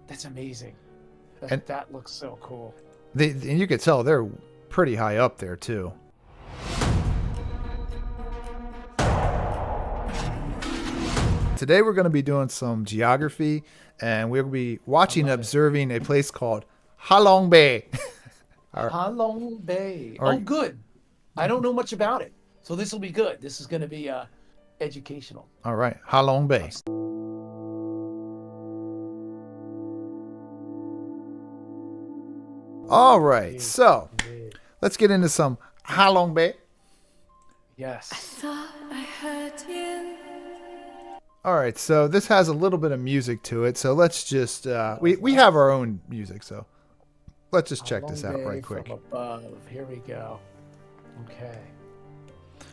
That's amazing. And That looks so cool. and you could tell they're pretty high up there too. Today we're going to be doing some geography, and we'll be I watching and love it. observing a place called Ha Long Bay. All Ha Long Bay. Oh, right. good. I don't know much about it, so this will be good. This is going to be educational. All right. Ha Long Bay. All right. Indeed. So Indeed. let's get into some Ha Long Bay. Yes. Thought I heard you. All right. So this has a little bit of music to it. So let's just we have our own music. So let's just check this out right quick. From above. Here we go. Okay.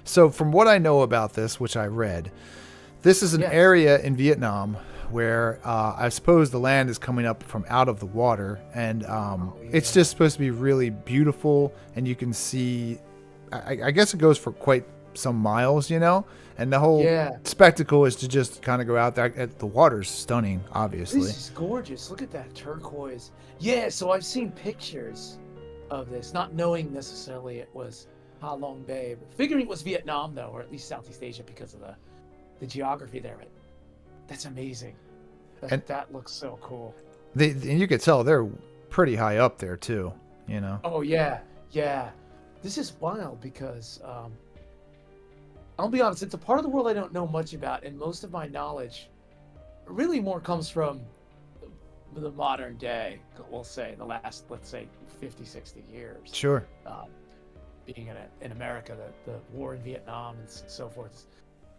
So from what I know about this, which I read, this is an Yes. area in Vietnam where I suppose the land is coming up from out of the water, and it's just supposed to be really beautiful, and you can see, I guess it goes for quite some miles, you know, and the whole Yeah. spectacle is to just kind of go out there. The water's stunning, obviously. This is gorgeous. Look at that turquoise. Yeah, so I've seen pictures of this, not knowing necessarily it was Ha Long Bay, but figuring it was Vietnam, though, or at least Southeast Asia because of the geography there. But that's amazing. And- That looks so cool. And you could tell they're pretty high up there too, you know. Oh, yeah. Yeah. This is wild because I'll be honest, it's a part of the world I don't know much about, and most of my knowledge really more comes from the modern day, we'll say, the last, let's say, 50, 60 years. Sure. Being in America, the war in Vietnam and so forth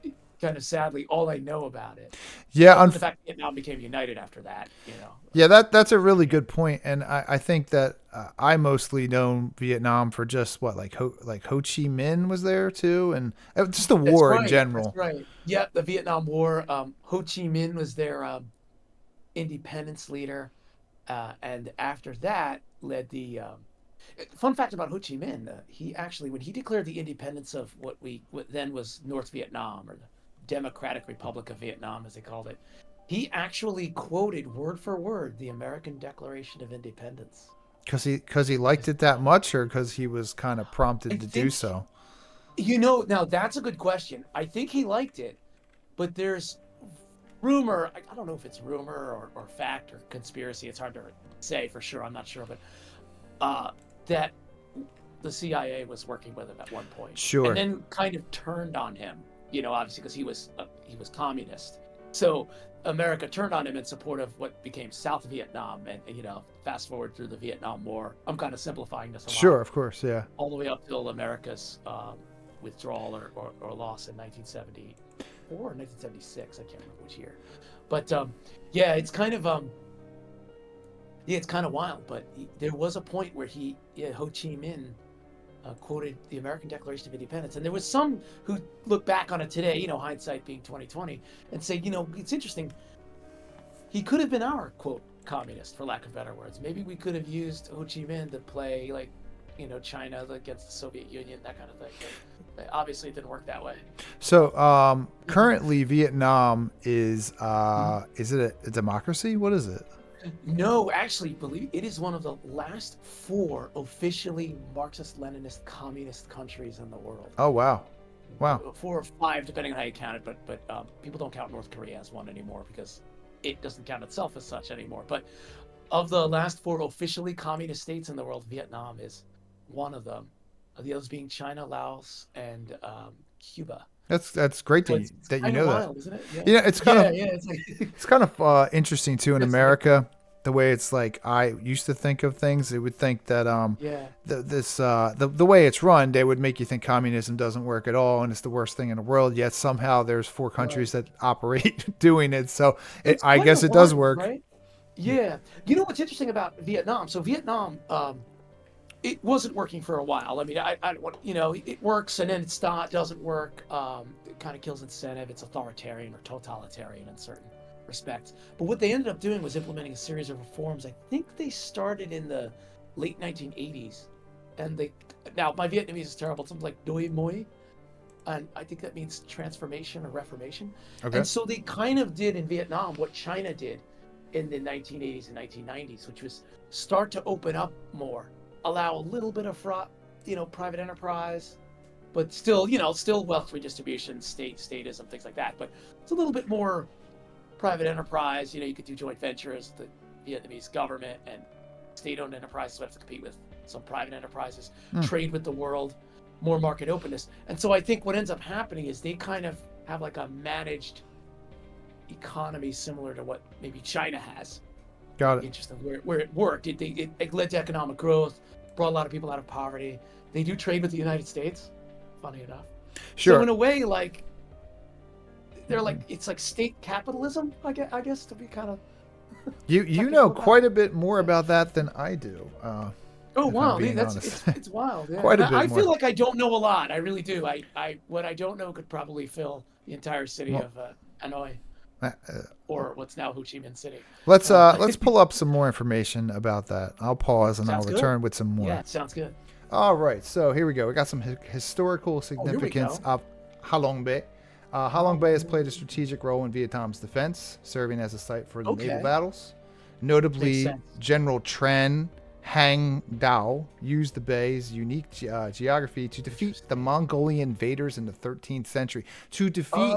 is kind of sadly all I know about it. Yeah. Other than the fact that Vietnam became united after that, you know. Yeah, that's a really good point, and I think that I mostly know Vietnam for just what like Ho Chi Minh was there too, and just the That's war right, in general. That's right. Yeah, the Vietnam War. Ho Chi Minh was their independence leader, and after that led the. Fun fact about Ho Chi Minh: he actually, when he declared the independence of what then was North Vietnam, or the Democratic Republic of Vietnam, as they called it, he actually quoted word for word the American Declaration of Independence. Because he liked it that much, or because he was kind of prompted to do think- so. You know, now that's a good question. I think he liked it, but there's rumor. I don't know if it's rumor or fact or conspiracy. It's hard to say for sure. I'm not sure, but that the CIA was working with him at one point. Sure. And then kind of turned on him. You know, obviously because he was communist. So America turned on him in support of what became South Vietnam, and you know, fast forward through the Vietnam War. I'm kind of simplifying this a lot. Sure, of course, yeah. All the way up till America's withdrawal or loss in 1974 or 1976. I can't remember which year. But yeah, it's kind of wild. But there was a point where Ho Chi Minh quoted the American Declaration of Independence, and there was some who look back on it today, you know, hindsight being 2020, and say, you know, it's interesting. He could have been our quote communist, for lack of better words. Maybe we could have used Ho Chi Minh to play like, you know, China against the Soviet Union, that kind of thing. But obviously, it didn't work that way. So currently, Vietnam is it a democracy? What is it? No, actually, believe it is one of the last 4 officially Marxist-Leninist communist countries in the world. Oh wow, wow. 4 or 5, depending on how you count it. But people don't count North Korea as one anymore because it doesn't count itself as such anymore. But of the last 4 officially communist states in the world, Vietnam is one of them. The others being China, Laos, and Cuba. That's great So that it's you kinda know wild, that. isn't it? Yeah, it's kind of It's like it's kind of interesting too in It's like- America. The way it's like I used to think of things, it would think that yeah. the way it's run, they would make you think communism doesn't work at all and it's the worst thing in the world. Yet somehow there's 4 countries that operate doing it. So It's I quite guess a it does wild, work. right? Yeah. You know what's interesting about Vietnam? So Vietnam, it wasn't working for a while. I mean, I don't want, you know, it works and then it doesn't work. It kind of kills incentive. It's authoritarian or totalitarian in certain respects. But what they ended up doing was implementing a series of reforms. I think they started in the late 1980s. And now my Vietnamese is terrible. It's something like Doi Moi. And I think that means transformation or reformation. Okay. And so they kind of did in Vietnam what China did in the 1980s and 1990s, which was start to open up more, allow a little bit of private enterprise, but still, still wealth redistribution, statism, things like that. But it's a little bit more private enterprise. You could do joint ventures. The Vietnamese government and state-owned enterprises would have to compete with some private enterprises, trade with the world, more market openness. And so I think what ends up happening is they kind of have like a managed economy similar to what maybe China has. Got it. Interesting, where it worked. It led to economic growth, brought a lot of people out of poverty. They do trade with the United States, funny enough. Sure. So in a way, like, they're like, it's like state capitalism, I guess, to be kind of. You know quite a bit more about that than I do. Oh wow, honest. it's wild. Yeah. Quite a bit I more. feel like I don't know a lot. I really do. I what I don't know could probably fill the entire city of Hanoi, or what's now Ho Chi Minh City. Let's pull up some more information about that. I'll pause and Sounds I'll good. return with some more. Yeah, sounds good. All right, so here we go. We got some historical significance go. of Ha Long Bay. Ha Long Bay has played a strategic role in Vietnam's defense, serving as a site for naval battles. Notably, sense. General Tran Hang Dao used the bay's unique geography to defeat the Mongolian invaders in the 13th century. To defeat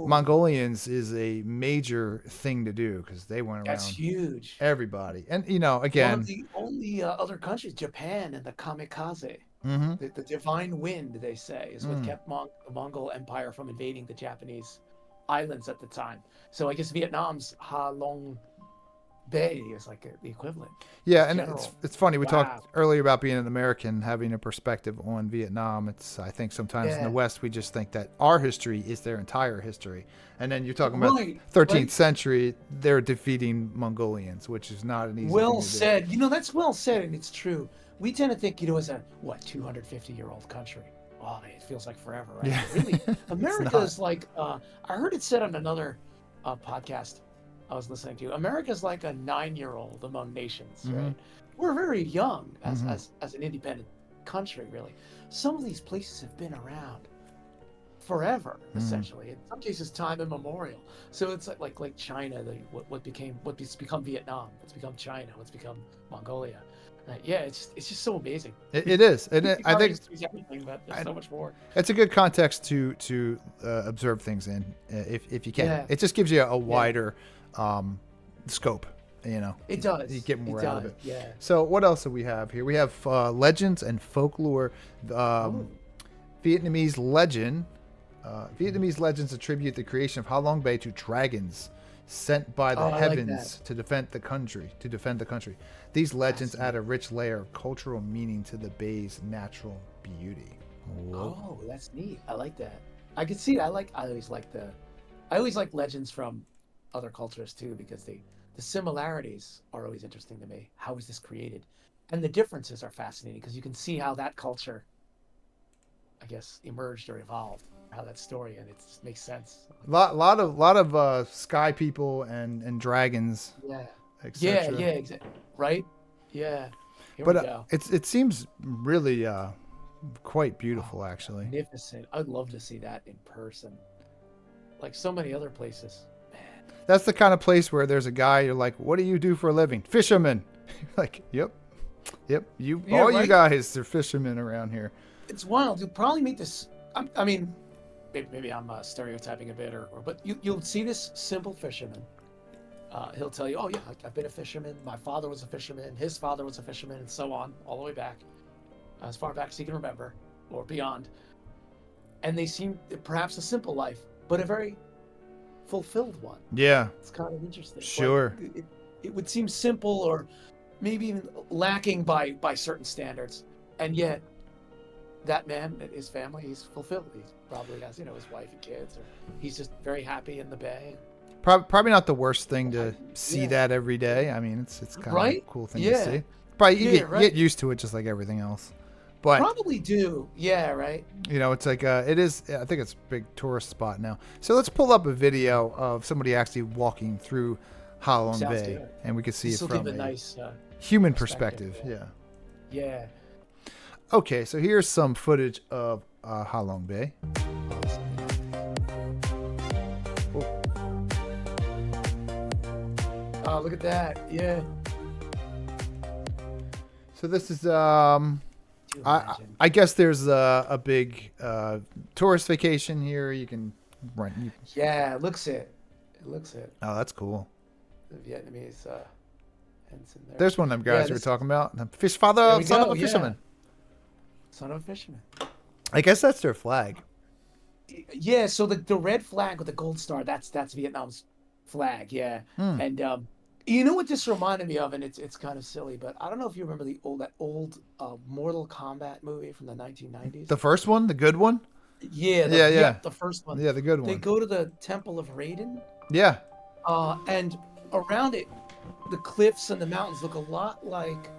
Mongolians is a major thing to do because they went around. That's huge. Everybody. And, again. One of the only other countries, Japan and the kamikaze, the divine wind, they say, is what kept the Mongol Empire from invading the Japanese islands at the time. So I guess Vietnam's Ha Long Bay is like the equivalent. Yeah, and it's funny. We talked earlier about being an American, having a perspective on Vietnam. I think sometimes in the West we just think that our history is their entire history, and then you're talking about 13th century. They're defeating Mongolians, which is not an easy. Well thing to said. do. That's well said, and it's true. We tend to think, as a 250-year-old country. Oh, it feels like forever, right? Yeah. Really, America is like. I heard it said on another podcast I was listening to. America's like a 9-year-old among nations, right? We're very young as an independent country, really. Some of these places have been around forever, essentially. In some cases, time immemorial. So it's like China, what's become Vietnam, what's become China, what's become Mongolia. It's just so amazing. It is, and I think everything, but there's so much more. It's a good context to observe things in, if you can. Yeah. It just gives you a wider scope. It does. You get more out of it. Yeah. So what else do we have here? We have legends and folklore. Vietnamese legend. Vietnamese legends attribute the creation of Ha Long Bay to dragons sent by the heavens to defend the country. These legends add a rich layer of cultural meaning to the bay's natural beauty. Whoa. Oh, that's neat. I like that. I can see it. I always like legends from other cultures too, because the similarities are always interesting to me. How was this created? And the differences are fascinating because you can see how that culture, I guess, emerged or evolved, how that story, and it just makes sense. Lot of sky people and dragons. Yeah. Yeah, exactly. Right? Yeah. Here but we go. It seems really quite beautiful, actually. Magnificent. I'd love to see that in person. Like so many other places. Man. That's the kind of place where there's a guy, you're like, what do you do for a living? Fisherman. Like, yep. You guys are fishermen around here. It's wild. You'll probably meet this. I mean, maybe I'm stereotyping a bit, but you'll see this simple fisherman. He'll tell you, oh yeah, I've been a fisherman. My father was a fisherman. His father was a fisherman, and so on, all the way back, as far back as he can remember, or beyond. And they seem perhaps a simple life, but a very fulfilled one. Yeah, it's kind of interesting. Sure, it would seem simple, or maybe even lacking by certain standards, and yet that man, his family, he's fulfilled. He probably has, his wife and kids, or he's just very happy in the bay. Probably not the worst thing to see that every day. I mean, it's kind of a cool thing to see. Probably you get used to it just like everything else. But probably do. Yeah, right. It's like it is. I think it's a big tourist spot now. So let's pull up a video of somebody actually walking through Ha Long Bay, and we can see it from a nice human perspective. Yeah. Yeah. Okay, so here's some footage of Ha Long Bay. Oh, look at that. Yeah. So this is Do you I imagine? I guess there's a big tourist vacation here. You can rent. Yeah, it looks it. It looks it. Oh, that's cool. The Vietnamese ensign there. There's one of them Yeah, guys we were this talking about. The fish there father, we son of go. a Yeah. fisherman. Son of a fisherman. I guess that's their flag. Yeah, so the red flag with the gold star, that's Vietnam's flag, yeah. Hmm. And you know what this reminded me of, and it's kind of silly, but I don't know if you remember that old Mortal Kombat movie from the 1990s. The first one, the good one. Yeah, Yeah. the first one. Yeah, the good They one. go to the Temple of Raiden, Yeah. and around it, the cliffs and the mountains look a lot like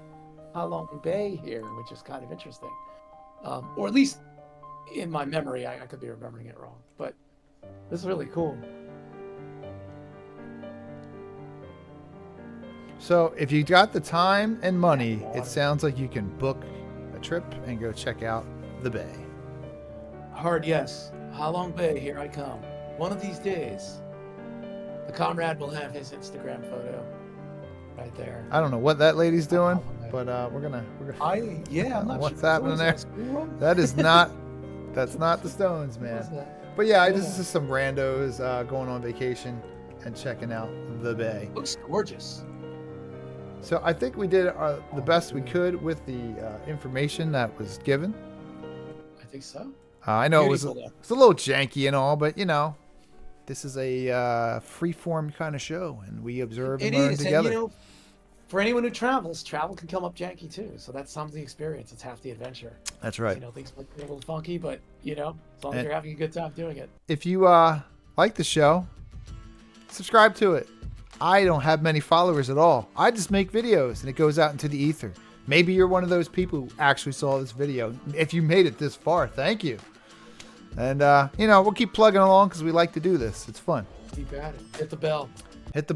Ha Long Bay here, which is kind of interesting. Or at least in my memory, I could be remembering it wrong, but this is really cool. So if you got the time and money, it sounds like you can book a trip and go check out the bay. Hard yes. Ha Long Bay, here I come. One of these days, the comrade will have his Instagram photo right there. I don't know what that lady's doing, Ha Long Bay. but we're gonna. I'm not What's sure. happening there? Someone's in a school room? That is not. That's not the Stones, What was man. that? But yeah, Yeah. this is just some randos going on vacation and checking out the bay. Looks gorgeous. So I think we did the best we could with the information that was given. I think so. I know Beautiful, though. it's a little janky and all, but this is a free-form kind of show, and we observe and It learn is, together. and for anyone who travels, travel can come up janky too. So that's some of the experience. It's half the adventure. That's right. Things might be a little funky, but as long as And- you're having a good time doing it. If you like the show, subscribe to it. I don't have many followers at all. I just make videos and it goes out into the ether. Maybe you're one of those people who actually saw this video. If you made it this far, thank you. And we'll keep plugging along because we like to do this. It's fun. Keep at it. Hit the bell. Hit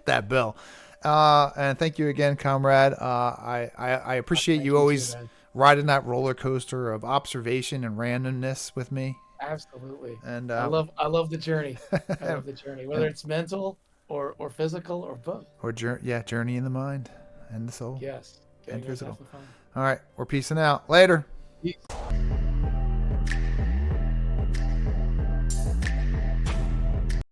that bell. And thank you again, comrade. I appreciate Thank you you always too, man. riding that roller coaster of observation and randomness with me. Absolutely. And I love the journey. I love the journey, whether it's mental or physical or both. or journey in the mind and the soul. Yes. And Getting yourself physical. the fun. All right, we're peacing out. Later. Peace.